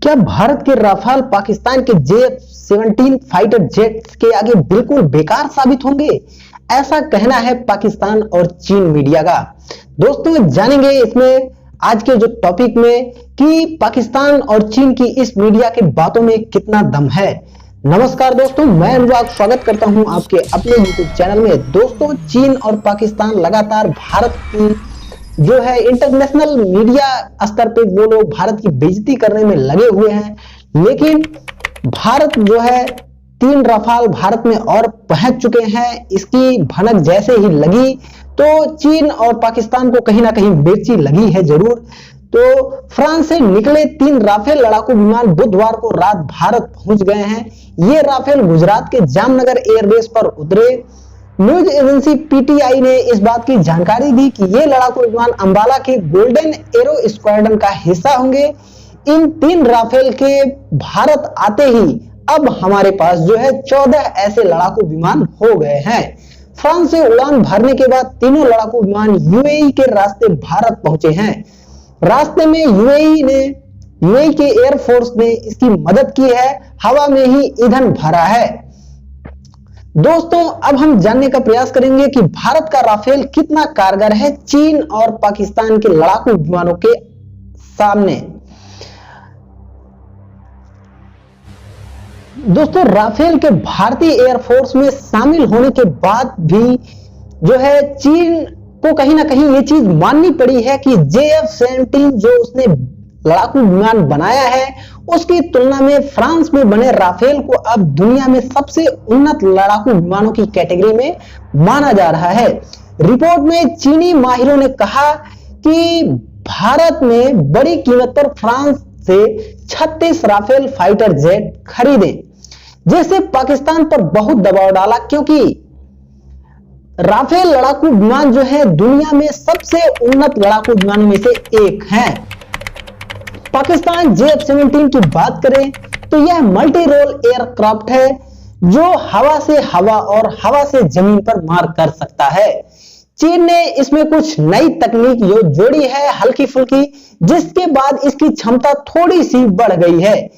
क्या भारत के राफेल पाकिस्तान के J-17 फाइटर जेट्स के आगे बिल्कुल बेकार साबित होंगे? ऐसा कहना है पाकिस्तान और चीन मीडिया का। दोस्तों जानेंगे इसमें आज के जो टॉपिक में कि पाकिस्तान और चीन की इस मीडिया की बातों में कितना दम है। नमस्कार दोस्तों, मैं अनुराग स्वागत करता हूं आपके अपने YouTube चैनल में। दोस्तों चीन और पाकिस्तान लगातार भारत की जो है इंटरनेशनल मीडिया स्तर पे वो लोग भारत की बेइज्जती करने में लगे हुए हैं, लेकिन भारत जो है 3 राफेल भारत में और पहुंच चुके हैं। इसकी भनक जैसे ही लगी तो चीन और पाकिस्तान को कहीं ना कहीं बेइज्जती लगी है जरूर। तो फ्रांस से निकले 3 राफेल लड़ाकू विमान बुधवार को रात भारत पहुंच गए हैं। ये राफेल गुजरात के जामनगर एयरबेस पर उतरे। न्यूज एजेंसी पीटीआई ने इस बात की जानकारी दी कि ये लड़ाकू विमान अंबाला के गोल्डन एरो स्क्वाड्रन का हिस्सा होंगे। इन 3 राफेल के भारत आते ही अब हमारे पास जो है 14 ऐसे लड़ाकू विमान हो गए हैं। फ्रांस से उड़ान भरने के बाद तीनों लड़ाकू विमान यूएई के रास्ते भारत पहुंचे हैं। रास्ते में यूएई के एयरफोर्स ने इसकी मदद की है, हवा में ही ईंधन भरा है। दोस्तों अब हम जानने का प्रयास करेंगे कि भारत का राफेल कितना कारगर है चीन और पाकिस्तान के लड़ाकू विमानों के सामने। दोस्तों राफेल के भारतीय एयरफोर्स में शामिल होने के बाद भी जो है चीन को कहीं ना कहीं ये चीज माननी पड़ी है कि JF-17 जो उसने लड़ाकू विमान बनाया है उसकी तुलना में फ्रांस में बने राफेल को अब दुनिया में सबसे उन्नत लड़ाकू विमानों की कैटेगरी में माना जा रहा है। रिपोर्ट में चीनी माहिरों ने कहा कि भारत में बड़ी कीमत पर फ्रांस से 36 राफेल फाइटर जेट खरीदे, जिससे पाकिस्तान पर बहुत दबाव डाला, क्योंकि राफेल लड़ाकू विमान जो है दुनिया में सबसे उन्नत लड़ाकू विमानों में से एक है। पाकिस्तान J-17 की बात करें तो यह मल्टी रोल एयरक्राफ्ट है जो हवा से हवा और हवा से जमीन पर मार कर सकता है। चीन ने इसमें कुछ नई तकनीक जो जोड़ी है हल्की फुल्की, जिसके बाद इसकी क्षमता थोड़ी सी बढ़ गई है।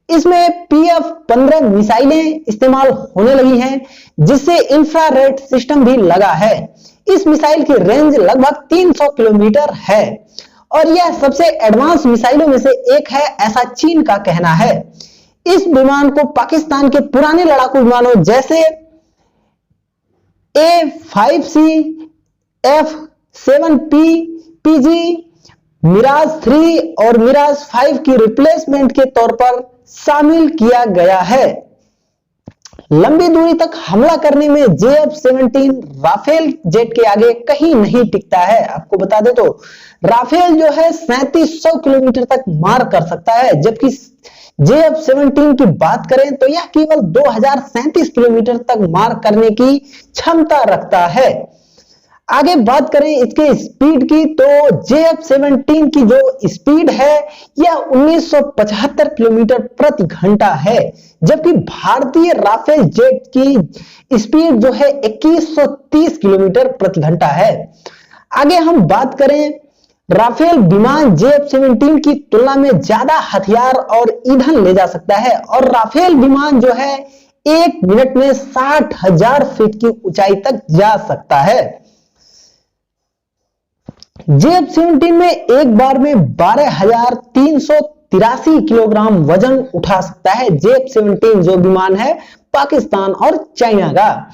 इसमें PF-15 मिसाइलें इस्तेमाल होने लगी हैं, जिससे इंफ्रारेड सिस्टम भी लगा है। इस मिसाइल की रेंज लगभग 300 किलोमीटर है और यह सबसे एडवांस मिसाइलों में से एक है, ऐसा चीन का कहना है। इस विमान को पाकिस्तान के पुराने लड़ाकू विमानों जैसे A-5C, F-7P, PG, मिराज 3 और मिराज 5 की रिप्लेसमेंट के तौर पर शामिल किया गया है। लंबी दूरी तक हमला करने में JF-17 राफेल जेट के आगे कहीं नहीं टिकता है। आपको बता दे तो राफेल जो है 3700 किलोमीटर तक मार कर सकता है, जबकि JF-17 की बात करें तो यह केवल 2037 किलोमीटर तक मार करने की क्षमता रखता है। आगे बात करें इसके स्पीड की तो JF-17 की जो स्पीड है यह 1975 किलोमीटर प्रति घंटा है, जबकि भारतीय राफेल जेट की स्पीड जो है 2130 किलोमीटर प्रति घंटा है। आगे हम बात करें राफेल विमान JF-17 की तुलना में ज्यादा हथियार और ईंधन ले जा सकता है और राफेल विमान जो है 1 मिनट में 60,000 फीट की ऊंचाई तक जा सकता है। JF-17 में एक बार में 12,383 किलोग्राम वजन उठा सकता है। JF-17 जो विमान है पाकिस्तान और चाइना का।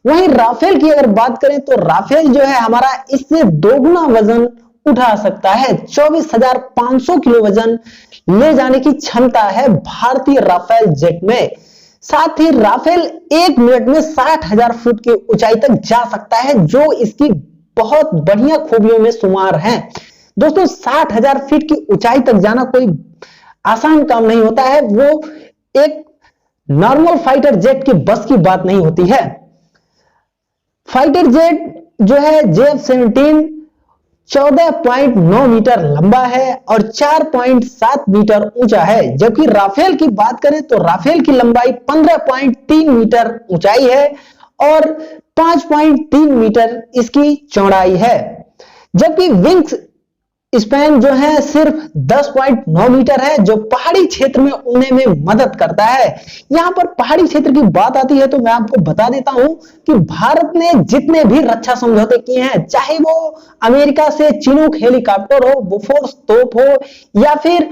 वहीं राफेल की अगर बात करें तो राफेल जो है हमारा इससे दोगुना वजन उठा सकता है। 24,500 किलो वजन ले जाने की क्षमता है भारतीय राफेल जेट में। साथ ही राफेल 1 मिनट में 60,000 फुट की ऊंचाई तक जा सकता है, जो इसकी बहुत बढ़िया खूबियों में शुमार है। दोस्तों 60,000 फीट की ऊंचाई तक जाना कोई आसान काम नहीं होता है, वो एक नॉर्मल फाइटर जेट की बस की बात नहीं होती है। फाइटर जेट जो है JF-17 14.9 मीटर लंबा है और 4.7 मीटर ऊंचा है, जबकि राफेल की बात करें तो राफेल की लंबाई 15.3 मीटर ऊंचाई है और 5.3 मीटर इसकी चौड़ाई है। जबकि विंग्स स्पैन जो है सिर्फ 10.9 मीटर है, जो पहाड़ी क्षेत्र में उड़ने में मदद करता है। यहां पर पहाड़ी क्षेत्र की बात आती है तो मैं आपको बता देता हूं कि भारत ने जितने भी रक्षा समझौते किए हैं, चाहे वो अमेरिका से चिनूक हेलीकॉप्टर हो, बोफोर्स तोप हो, या फिर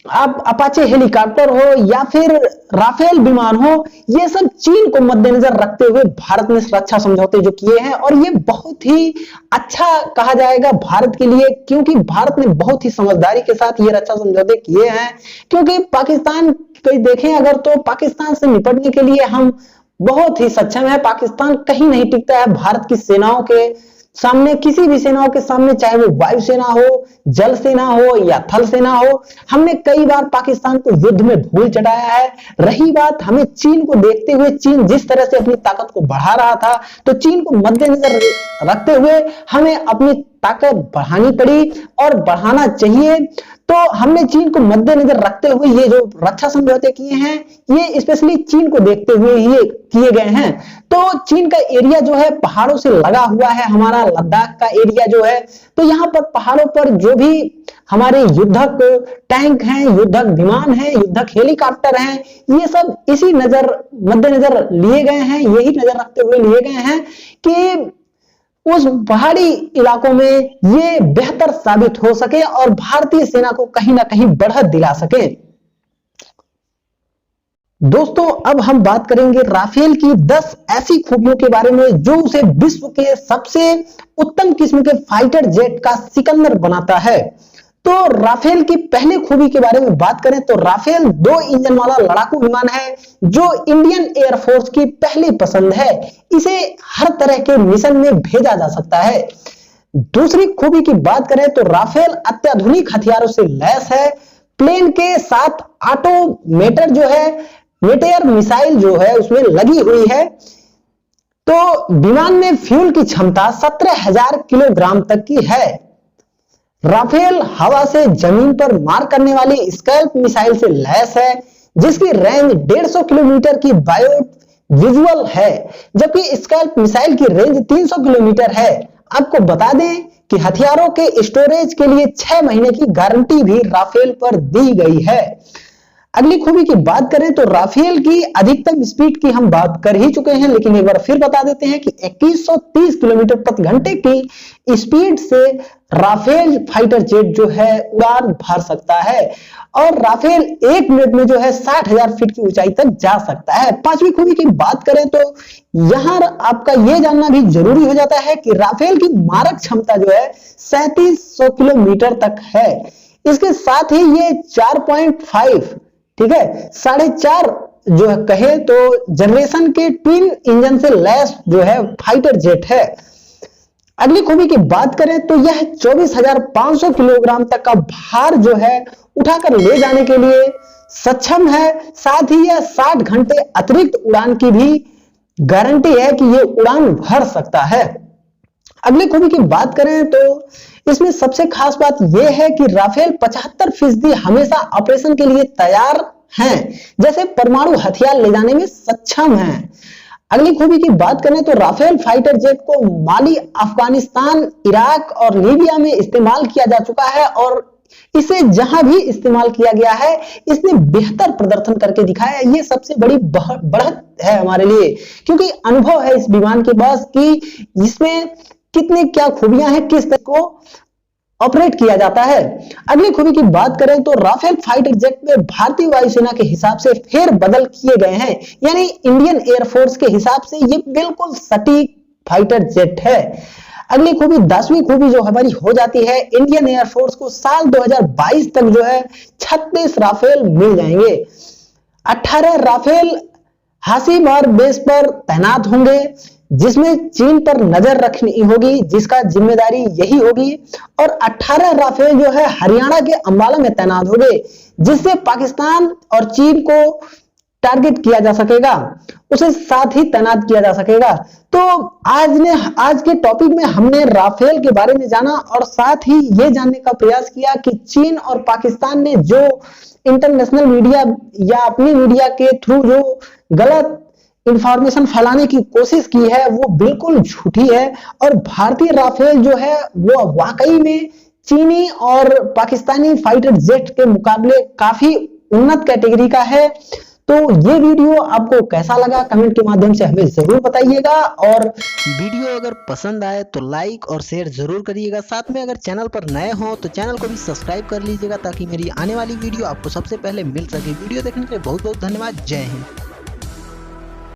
आप अपाचे हेलीकॉप्टर हो, या फिर राफेल विमान हो, ये सब चीन को मद्देनजर रखते हुए भारत ने रक्षा समझौते जो किए हैं, और ये बहुत ही अच्छा कहा जाएगा भारत के लिए, क्योंकि भारत ने बहुत ही समझदारी के साथ ये रक्षा समझौते किए हैं। क्योंकि पाकिस्तान को देखें अगर, तो पाकिस्तान से निपटने के लिए हम बहुत ही सक्षम है। पाकिस्तान कहीं नहीं टिकता है भारत की सेनाओं के सामने, किसी भी सेनाओं के सामने, चाहे वो वायुसेना हो, जल सेना हो या थल सेना हो। हमने कई बार पाकिस्तान को युद्ध में धूल चटाया है। रही बात हमें चीन को देखते हुए, चीन जिस तरह से अपनी ताकत को बढ़ा रहा था, तो चीन को मद्देनजर रखते हुए हमें अपनी ताकत बढ़ानी पड़ी और बढ़ाना चाहिए। तो हमने चीन को मद्देनजर रखते हुए ये जो रक्षा समझौते किए हैं, ये स्पेशली चीन को देखते हुए ये किए गए हैं। तो चीन का एरिया जो है पहाड़ों से लगा हुआ है, हमारा लद्दाख का एरिया जो है, तो यहाँ पर पहाड़ों पर जो भी हमारे युद्धक टैंक हैं, युद्धक विमान हैं, युद्धक हेलीकॉप्टर हैं, ये सब इसी मद्देनजर लिए गए हैं, यही नजर रखते हुए लिए गए हैं कि उस पहाड़ी इलाकों में ये बेहतर साबित हो सके और भारतीय सेना को कहीं ना कहीं बढ़त दिला सके। दोस्तों, अब हम बात करेंगे राफेल की 10 ऐसी खूबियों के बारे में जो उसे विश्व के सबसे उत्तम किस्म के फाइटर जेट का सिकंदर बनाता है। तो राफेल की पहली खूबी के बारे में बात करें तो राफेल 2 इंजन वाला लड़ाकू विमान है जो इंडियन एयरफोर्स की पहली पसंद है। इसे हर तरह के मिशन में भेजा जा सकता है। दूसरी खूबी की बात करें तो राफेल अत्याधुनिक हथियारों से लैस है। प्लेन के साथ ऑटोमेटर जो है, मेटेयर मिसाइल जो है उसमें लगी हुई है। तो विमान में फ्यूल की क्षमता 17,000 किलोग्राम तक की है। राफेल हवा से जमीन पर मार करने वाली स्कैल्प मिसाइल से लैस है, जिसकी रेंज 150 किलोमीटर की बायो विजुअल है, जबकि स्कैल्प मिसाइल की रेंज 300 किलोमीटर है। आपको बता दें कि हथियारों के स्टोरेज के लिए 6 महीने की गारंटी भी राफेल पर दी गई है। अगली खूबी की बात करें तो राफेल की अधिकतम स्पीड की हम बात कर ही चुके हैं, लेकिन एक बार फिर बता देते हैं कि 2130 किलोमीटर प्रति घंटे की स्पीड से राफेल फाइटर जेट जो है उड़ान भर सकता है, और राफेल 1 मिनट में जो है 60,000 फीट की ऊंचाई तक जा सकता है। पांचवी खूबी की बात करें तो यहां आपका यह जानना भी जरूरी हो जाता है कि राफेल की मारक क्षमता जो है 3700 किलोमीटर तक है। इसके साथ ही ये 4.5 ठीक है 4.5 जो है कहे तो जनरेशन के ट्विन इंजन से लैस जो है फाइटर जेट है। अगली खूबी की बात करें तो यह 24,500 किलोग्राम तक का भार जो है उठाकर ले जाने के लिए सक्षम है। साथ ही यह 60 घंटे अतिरिक्त उड़ान की भी गारंटी है कि यह उड़ान भर सकता है। अगली खूबी की बात करें तो इसमें सबसे खास बात यह है कि राफेल 75% हमेशा ऑपरेशन के लिए तैयार हैं, जैसे परमाणु हथियार ले जाने में सक्षम हैं। अगली खूबी की बात करें तो राफेल फाइटर जेट को माली, अफगानिस्तान, इराक और लीबिया में इस्तेमाल किया जा चुका है, और इसे जहां भी इस्तेमाल किया गया है इसने बेहतर प्रदर्शन करके दिखाया है। ये सबसे बड़ी बढ़त है हमारे लिए, क्योंकि अनुभव है इस विमान के पास कि इसमें कितने क्या खूबियां हैं, किस तरह को ऑपरेट किया जाता है। अगली खूबी की बात करें तो राफेल फाइटर जेट में भारतीय वायुसेना के हिसाब से फेर बदल किए गए हैं, यानी इंडियन एयरफोर्स के हिसाब से ये बिल्कुल सटीक फाइटर जेट है। अगली खूबी 10वीं खूबी जो हमारी हो जाती है, इंडियन एयरफोर्स को साल 2022 तक जो है 36 राफेल मिल जाएंगे। 18 राफेल हासीमार बेस पर तैनात होंगे, जिसमें चीन पर नजर रखनी होगी, जिसका जिम्मेदारी यही होगी, और 18 राफेल जो है हरियाणा के अंबाला में तैनात होंगे, जिससे पाकिस्तान और चीन को टारगेट किया जा सकेगा, उसे साथ ही तैनात किया जा सकेगा। तो आज के टॉपिक में हमने राफेल के बारे में जाना, और साथ ही यह जानने का प्रयास किया कि चीन और पाकिस्तान ने जो इंटरनेशनल मीडिया या अपनी मीडिया के थ्रू जो गलत इंफॉर्मेशन फैलाने की कोशिश की है वो बिल्कुल झूठी है, और भारतीय राफेल जो है वो वाकई में चीनी और पाकिस्तानी फाइटर जेट के मुकाबले काफी उन्नत कैटेगरी का है। तो ये वीडियो आपको कैसा लगा कमेंट के माध्यम से हमें जरूर बताइएगा, और वीडियो अगर पसंद आए तो लाइक और शेयर जरूर करिएगा। साथ में अगर चैनल पर नए हो तो चैनल को भी सब्सक्राइब कर लीजिएगा ताकि मेरी आने वाली वीडियो आपको सबसे पहले मिल सके। वीडियो देखने के लिए बहुत बहुत धन्यवाद। जय हिंद।